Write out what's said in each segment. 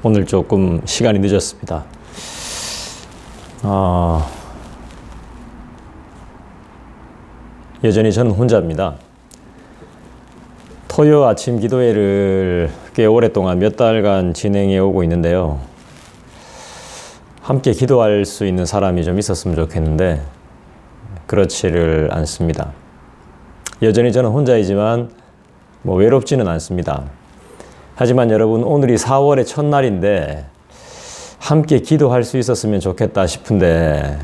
오늘 조금 시간이 늦었습니다. 여전히 저는 혼자입니다. 토요 아침 기도회를 꽤 오랫동안 몇 달간 진행해 오고 있는데요. 함께 기도할 수 있는 사람이 좀 있었으면 좋겠는데 그렇지를 않습니다. 여전히 저는 혼자이지만 외롭지는 않습니다. 하지만 여러분, 오늘이 4월의 첫날인데 함께 기도할 수 있었으면 좋겠다 싶은데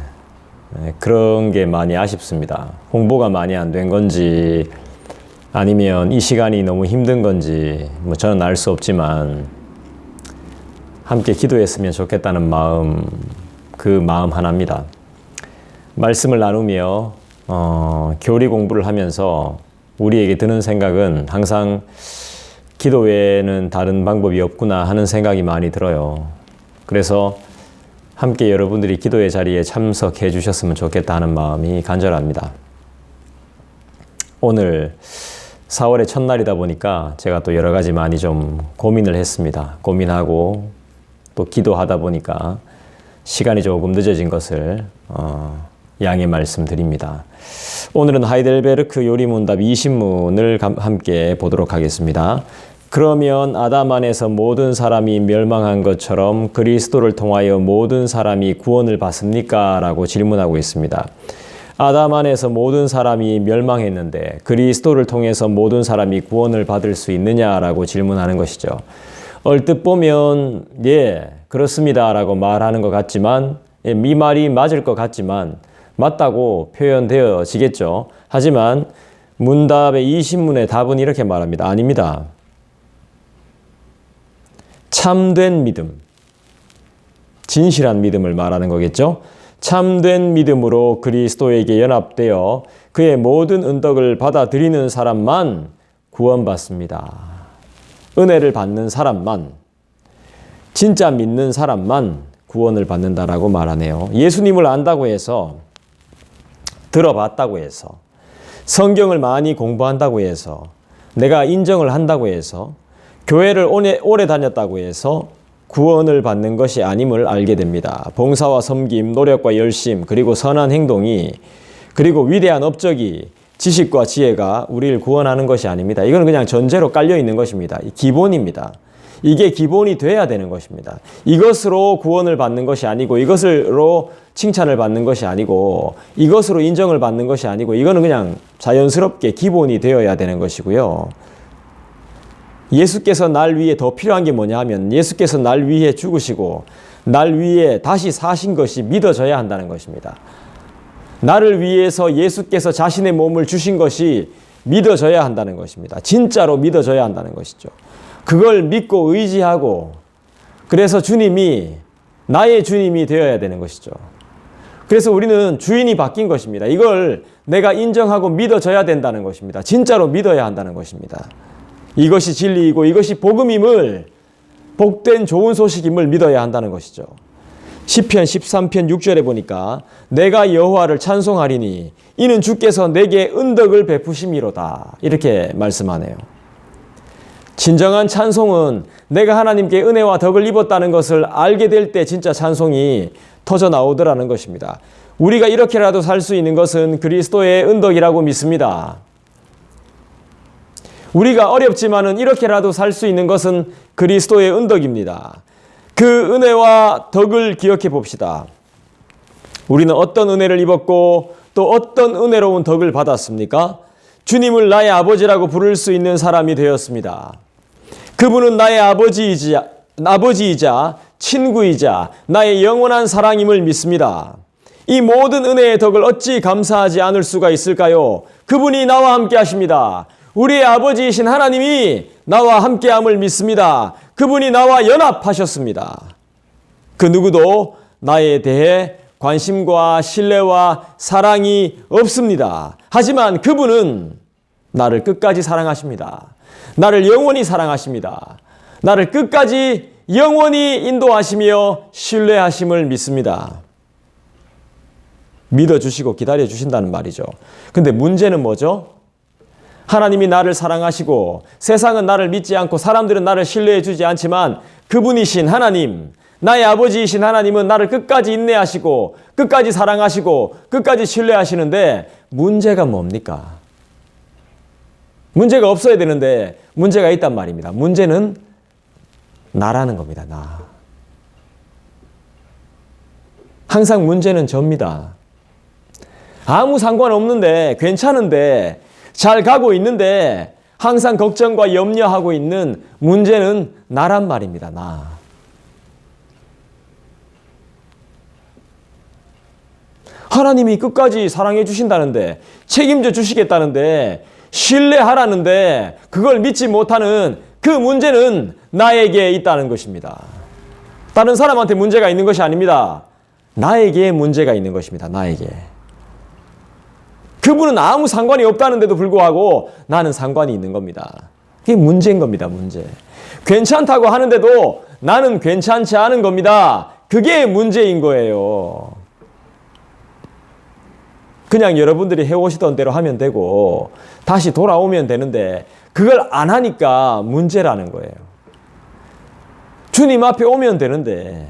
그런 게 많이 아쉽습니다. 홍보가 많이 안 된 건지 아니면 이 시간이 너무 힘든 건지 저는 알 수 없지만 함께 기도했으면 좋겠다는 마음, 그 마음 하나입니다. 말씀을 나누며 교리 공부를 하면서 우리에게 드는 생각은 항상 기도 외에는 다른 방법이 없구나 하는 생각이 많이 들어요. 그래서 함께 여러분들이 기도의 자리에 참석해 주셨으면 좋겠다 하는 마음이 간절합니다. 오늘 4월의 첫날이다 보니까 제가 또 여러 가지 많이 좀 고민을 했습니다. 고민하고 또 기도하다 보니까 시간이 조금 늦어진 것을 양해 말씀드립니다. 오늘은 하이델베르크 요리문답 20문을 함께 보도록 하겠습니다. 그러면 아담 안에서 모든 사람이 멸망한 것처럼 그리스도를 통하여 모든 사람이 구원을 받습니까? 라고 질문하고 있습니다. 아담 안에서 모든 사람이 멸망했는데 그리스도를 통해서 모든 사람이 구원을 받을 수 있느냐라고 질문하는 것이죠. 얼뜻 보면 그렇습니다 라고 말하는 것 같지만 이 말이 맞을 것 같지만 맞다고 표현되어지겠죠. 하지만 문답의 20문의 답은 이렇게 말합니다. 아닙니다. 참된 믿음, 진실한 믿음을 말하는 거겠죠. 참된 믿음으로 그리스도에게 연합되어 그의 모든 은덕을 받아들이는 사람만 구원받습니다. 은혜를 받는 사람만, 진짜 믿는 사람만 구원을 받는다라고 말하네요. 예수님을 안다고 해서, 들어봤다고 해서, 성경을 많이 공부한다고 해서, 내가 인정을 한다고 해서, 교회를 오래 다녔다고 해서 구원을 받는 것이 아님을 알게 됩니다. 봉사와 섬김, 노력과 열심, 그리고 선한 행동이, 그리고 위대한 업적이, 지식과 지혜가 우리를 구원하는 것이 아닙니다. 이건 그냥 전제로 깔려 있는 것입니다. 기본입니다. 이게 기본이 돼야 되는 것입니다. 이것으로 구원을 받는 것이 아니고, 이것으로 칭찬을 받는 것이 아니고, 이것으로 인정을 받는 것이 아니고, 이거는 그냥 자연스럽게 기본이 되어야 되는 것이고요. 예수께서 날 위해 더 필요한 게 뭐냐 하면 예수께서 날 위해 죽으시고 날 위해 다시 사신 것이 믿어져야 한다는 것입니다. 나를 위해서 예수께서 자신의 몸을 주신 것이 믿어져야 한다는 것입니다. 진짜로 믿어져야 한다는 것이죠. 그걸 믿고 의지하고 그래서 주님이 나의 주님이 되어야 되는 것이죠. 그래서 우리는 주인이 바뀐 것입니다. 이걸 내가 인정하고 믿어져야 된다는 것입니다. 진짜로 믿어야 한다는 것입니다. 이것이 진리이고 이것이 복음임을, 복된 좋은 소식임을 믿어야 한다는 것이죠. 시편 13편 6절에 보니까 내가 여호와를 찬송하리니 이는 주께서 내게 은덕을 베푸심이로다 이렇게 말씀하네요. 진정한 찬송은 내가 하나님께 은혜와 덕을 입었다는 것을 알게 될 때 진짜 찬송이 터져 나오더라는 것입니다. 우리가 이렇게라도 살 수 있는 것은 그리스도의 은덕이라고 믿습니다. 우리가 어렵지만은 이렇게라도 살 수 있는 것은 그리스도의 은덕입니다. 그 은혜와 덕을 기억해 봅시다. 우리는 어떤 은혜를 입었고 또 어떤 은혜로운 덕을 받았습니까? 주님을 나의 아버지라고 부를 수 있는 사람이 되었습니다. 그분은 나의 아버지이자 친구이자 나의 영원한 사랑임을 믿습니다. 이 모든 은혜의 덕을 어찌 감사하지 않을 수가 있을까요? 그분이 나와 함께 하십니다. 우리의 아버지이신 하나님이 나와 함께함을 믿습니다. 그분이 나와 연합하셨습니다. 그 누구도 나에 대해 관심과 신뢰와 사랑이 없습니다. 하지만 그분은 나를 끝까지 사랑하십니다. 나를 영원히 사랑하십니다. 나를 끝까지 영원히 인도하시며 신뢰하심을 믿습니다. 믿어주시고 기다려주신다는 말이죠. 근데 문제는 뭐죠? 하나님이 나를 사랑하시고 세상은 나를 믿지 않고 사람들은 나를 신뢰해 주지 않지만 그분이신 하나님, 나의 아버지이신 하나님은 나를 끝까지 인내하시고 끝까지 사랑하시고 끝까지 신뢰하시는데 문제가 뭡니까? 문제가 없어야 되는데 문제가 있단 말입니다. 문제는 나라는 겁니다. 나. 항상 문제는 접니다. 아무 상관없는데 괜찮은데 잘 가고 있는데 항상 걱정과 염려하고 있는 문제는 나란 말입니다. 나. 하나님이 끝까지 사랑해 주신다는데 책임져 주시겠다는데 신뢰하라는데 그걸 믿지 못하는 그 문제는 나에게 있다는 것입니다. 다른 사람한테 문제가 있는 것이 아닙니다. 나에게 문제가 있는 것입니다. 나에게. 그분은 아무 상관이 없다는데도 불구하고 나는 상관이 있는 겁니다. 그게 문제인 겁니다. 문제. 괜찮다고 하는데도 나는 괜찮지 않은 겁니다. 그게 문제인 거예요. 그냥 여러분들이 해오시던 대로 하면 되고 다시 돌아오면 되는데 그걸 안 하니까 문제라는 거예요. 주님 앞에 오면 되는데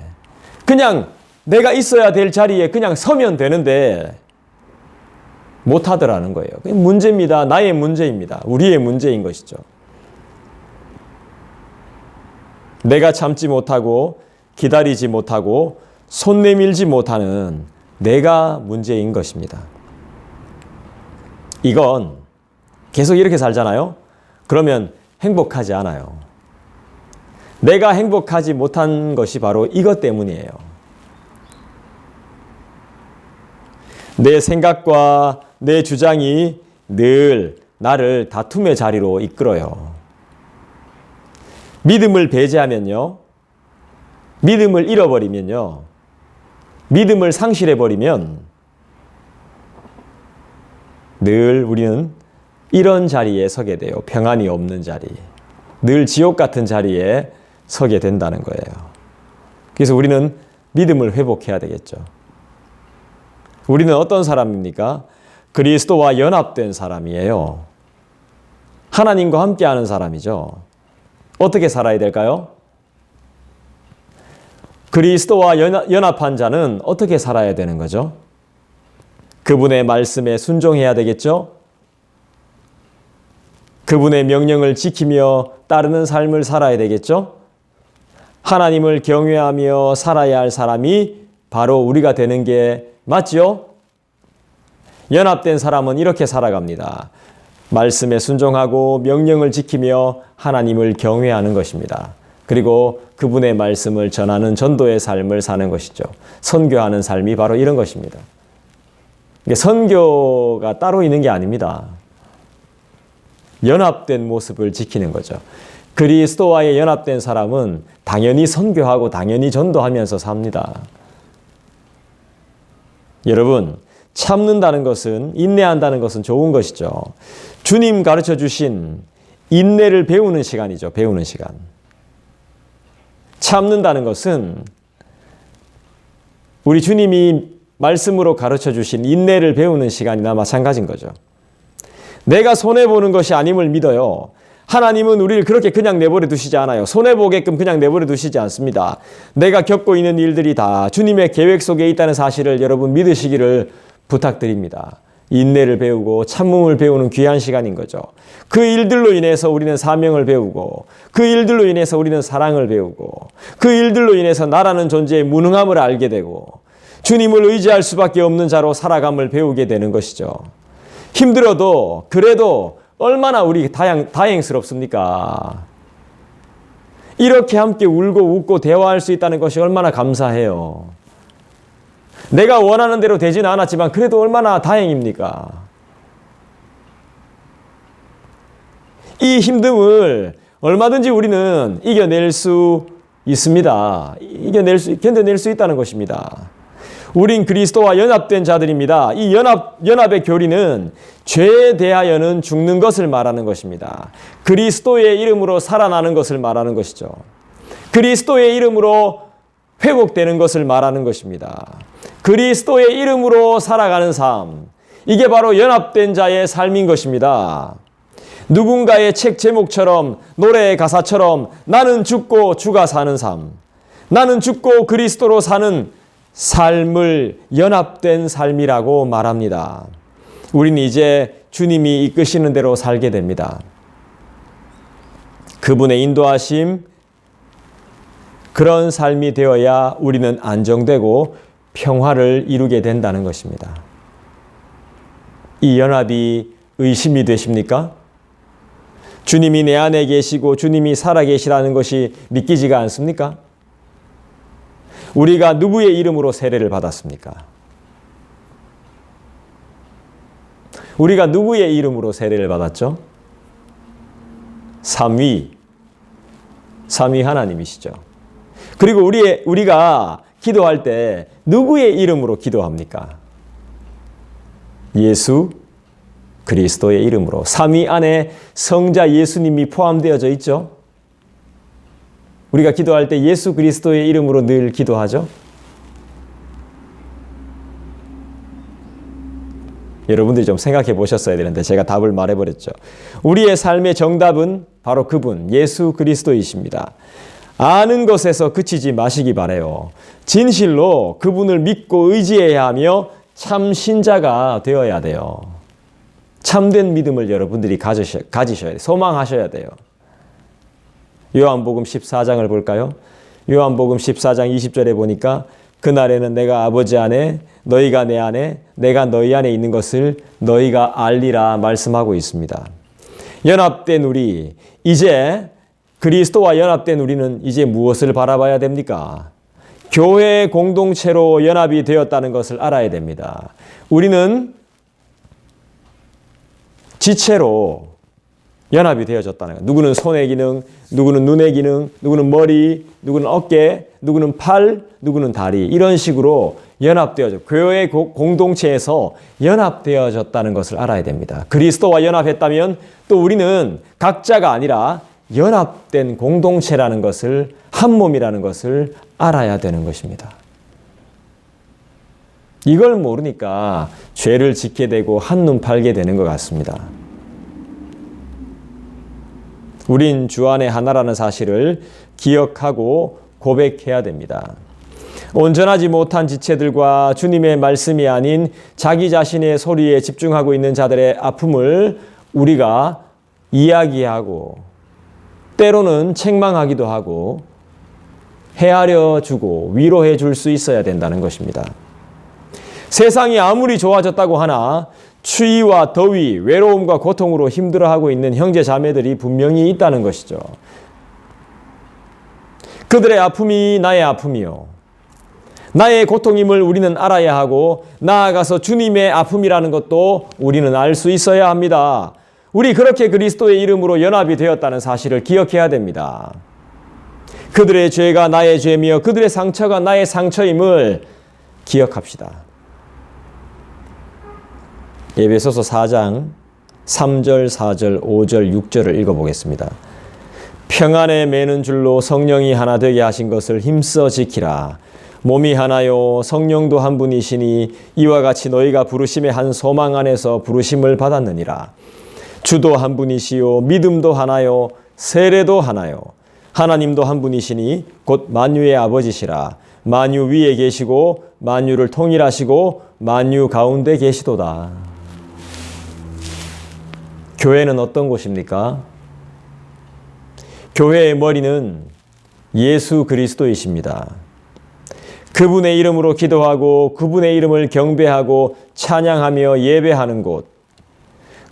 그냥 내가 있어야 될 자리에 그냥 서면 되는데 못하더라는 거예요. 그게 문제입니다. 나의 문제입니다. 우리의 문제인 것이죠. 내가 참지 못하고 기다리지 못하고 손 내밀지 못하는 내가 문제인 것입니다. 이건 계속 이렇게 살잖아요. 그러면 행복하지 않아요. 내가 행복하지 못한 것이 바로 이것 때문이에요. 내 생각과 내 주장이 늘 나를 다툼의 자리로 이끌어요. 믿음을 배제하면요. 믿음을 잃어버리면요. 믿음을 상실해버리면 늘 우리는 이런 자리에 서게 돼요. 평안이 없는 자리. 늘 지옥 같은 자리에 서게 된다는 거예요. 그래서 우리는 믿음을 회복해야 되겠죠. 우리는 어떤 사람입니까? 그리스도와 연합된 사람이에요. 하나님과 함께하는 사람이죠. 어떻게 살아야 될까요? 그리스도와 연합한 자는 어떻게 살아야 되는 거죠? 그분의 말씀에 순종해야 되겠죠? 그분의 명령을 지키며 따르는 삶을 살아야 되겠죠? 하나님을 경외하며 살아야 할 사람이 바로 우리가 되는 게 맞죠? 연합된 사람은 이렇게 살아갑니다. 말씀에 순종하고 명령을 지키며 하나님을 경외하는 것입니다. 그리고 그분의 말씀을 전하는 전도의 삶을 사는 것이죠. 선교하는 삶이 바로 이런 것입니다. 선교가 따로 있는 게 아닙니다. 연합된 모습을 지키는 거죠. 그리스도와의 연합된 사람은 당연히 선교하고 당연히 전도하면서 삽니다. 여러분, 참는다는 것은, 인내한다는 것은 좋은 것이죠. 주님 가르쳐 주신 인내를 배우는 시간이죠. 배우는 시간. 참는다는 것은 우리 주님이 말씀으로 가르쳐 주신 인내를 배우는 시간이나 마찬가지인 거죠. 내가 손해보는 것이 아님을 믿어요. 하나님은 우리를 그렇게 그냥 내버려 두시지 않아요. 손해보게끔 그냥 내버려 두시지 않습니다. 내가 겪고 있는 일들이 다 주님의 계획 속에 있다는 사실을 여러분 믿으시기를 부탁드립니다. 인내를 배우고 참음을 배우는 귀한 시간인 거죠. 그 일들로 인해서 우리는 사명을 배우고 그 일들로 인해서 우리는 사랑을 배우고 그 일들로 인해서 나라는 존재의 무능함을 알게 되고 주님을 의지할 수밖에 없는 자로 살아감을 배우게 되는 것이죠. 힘들어도 그래도 얼마나 우리 다행스럽습니까? 이렇게 함께 울고 웃고 대화할 수 있다는 것이 얼마나 감사해요. 내가 원하는 대로 되지는 않았지만 그래도 얼마나 다행입니까? 이 힘듦을 얼마든지 우리는 이겨낼 수 있습니다. 견뎌낼 수 있다는 것입니다. 우린 그리스도와 연합된 자들입니다. 이 연합의 교리는 죄에 대하여는 죽는 것을 말하는 것입니다. 그리스도의 이름으로 살아나는 것을 말하는 것이죠. 그리스도의 이름으로 회복되는 것을 말하는 것입니다. 그리스도의 이름으로 살아가는 삶, 이게 바로 연합된 자의 삶인 것입니다. 누군가의 책 제목처럼, 노래의 가사처럼 나는 죽고 주가 사는 삶, 나는 죽고 그리스도로 사는 삶을 연합된 삶이라고 말합니다. 우리는 이제 주님이 이끄시는 대로 살게 됩니다. 그분의 인도하심, 그런 삶이 되어야 우리는 안정되고 평화를 이루게 된다는 것입니다. 이 연합이 의심이 되십니까? 주님이 내 안에 계시고 주님이 살아 계시라는 것이 믿기지가 않습니까? 우리가 누구의 이름으로 세례를 받았습니까? 우리가 누구의 이름으로 세례를 받았죠? 삼위 하나님이시죠. 그리고 우리가 기도할 때 누구의 이름으로 기도합니까? 예수 그리스도의 이름으로. 삼위 안에 성자 예수님이 포함되어져 있죠. 우리가 기도할 때 예수 그리스도의 이름으로 늘 기도하죠. 여러분들이 좀 생각해 보셨어야 되는데 제가 답을 말해버렸죠. 우리의 삶의 정답은 바로 그분 예수 그리스도이십니다. 아는 것에서 그치지 마시기 바라요. 진실로 그분을 믿고 의지해야 하며 참 신자가 되어야 돼요. 참된 믿음을 여러분들이 가지셔야 돼요. 소망하셔야 돼요. 요한복음 14장을 볼까요? 요한복음 14장 20절에 보니까 그날에는 내가 아버지 안에 너희가 내 안에 내가 너희 안에 있는 것을 너희가 알리라 말씀하고 있습니다. 연합된 우리, 이제 그리스도와 연합된 우리는 이제 무엇을 바라봐야 됩니까? 교회 공동체로 연합이 되었다는 것을 알아야 됩니다. 우리는 지체로 연합이 되어졌다는 거예요. 누구는 손의 기능, 누구는 눈의 기능, 누구는 머리, 누구는 어깨, 누구는 팔, 누구는 다리, 이런 식으로 연합되어져 교회 공동체에서 연합되어졌다는 것을 알아야 됩니다. 그리스도와 연합했다면 또 우리는 각자가 아니라 연합된 공동체라는 것을, 한 몸이라는 것을 알아야 되는 것입니다. 이걸 모르니까 죄를 짓게 되고 한눈 팔게 되는 것 같습니다. 우린 주 안에 하나라는 사실을 기억하고 고백해야 됩니다. 온전하지 못한 지체들과 주님의 말씀이 아닌 자기 자신의 소리에 집중하고 있는 자들의 아픔을 우리가 이야기하고 때로는 책망하기도 하고 헤아려 주고 위로해 줄 수 있어야 된다는 것입니다. 세상이 아무리 좋아졌다고 하나 추위와 더위, 외로움과 고통으로 힘들어하고 있는 형제 자매들이 분명히 있다는 것이죠. 그들의 아픔이 나의 아픔이요, 나의 고통임을 우리는 알아야 하고 나아가서 주님의 아픔이라는 것도 우리는 알 수 있어야 합니다. 우리 그렇게 그리스도의 이름으로 연합이 되었다는 사실을 기억해야 됩니다. 그들의 죄가 나의 죄며 그들의 상처가 나의 상처임을 기억합시다. 에베소서 4장 3절, 4절, 5절, 6절을 읽어보겠습니다. 평안에 매는 줄로 성령이 하나 되게 하신 것을 힘써 지키라. 몸이 하나요 성령도 한 분이시니 이와 같이 너희가 부르심의 한 소망 안에서 부르심을 받았느니라. 주도 한 분이시요 믿음도 하나요 세례도 하나요 하나님도 한 분이시니 곧 만유의 아버지시라. 만유 위에 계시고 만유를 통일하시고 만유 가운데 계시도다. 교회는 어떤 곳입니까? 교회의 머리는 예수 그리스도이십니다. 그분의 이름으로 기도하고 그분의 이름을 경배하고 찬양하며 예배하는 곳,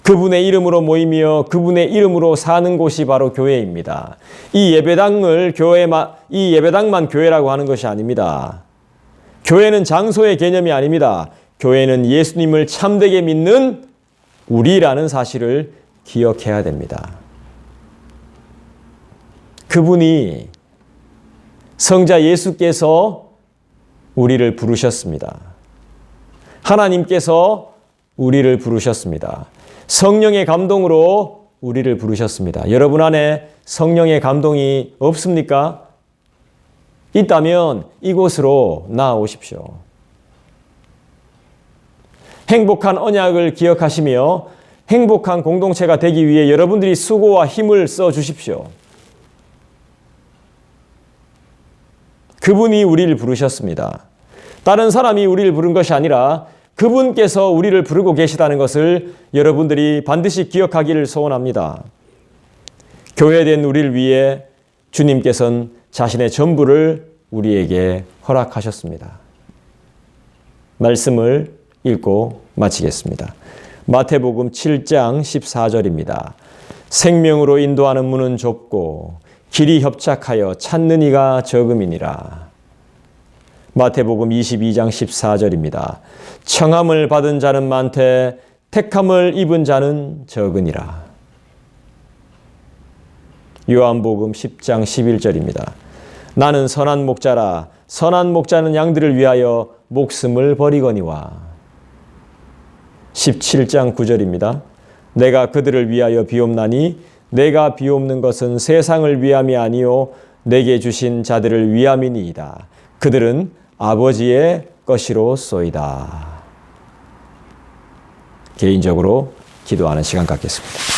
그분의 이름으로 모이며 그분의 이름으로 사는 곳이 바로 교회입니다. 이 예배당만 교회라고 하는 것이 아닙니다. 교회는 장소의 개념이 아닙니다. 교회는 예수님을 참되게 믿는 우리라는 사실을 기억해야 됩니다. 그분이 성자 예수께서 우리를 부르셨습니다. 하나님께서 우리를 부르셨습니다. 성령의 감동으로 우리를 부르셨습니다. 여러분 안에 성령의 감동이 없습니까? 있다면 이곳으로 나아오십시오. 행복한 언약을 기억하시며 행복한 공동체가 되기 위해 여러분들이 수고와 힘을 써 주십시오. 그분이 우리를 부르셨습니다. 다른 사람이 우리를 부른 것이 아니라 그분께서 우리를 부르고 계시다는 것을 여러분들이 반드시 기억하기를 소원합니다. 교회된 우리를 위해 주님께서는 자신의 전부를 우리에게 허락하셨습니다. 말씀을 읽고 마치겠습니다. 마태복음 7장 14절입니다. 생명으로 인도하는 문은 좁고 길이 협착하여 찾는 이가 적음이니라. 마태복음 22장 14절입니다. 청함을 받은 자는 많되 택함을 입은 자는 적으니라. 요한복음 10장 11절입니다. 나는 선한 목자라. 선한 목자는 양들을 위하여 목숨을 버리거니와. 17장 9절입니다. 내가 그들을 위하여 비옵나니 내가 비옵는 것은 세상을 위함이 아니요 내게 주신 자들을 위함이니이다. 그들은 아버지의 것이로소이다. 개인적으로 기도하는 시간 갖겠습니다.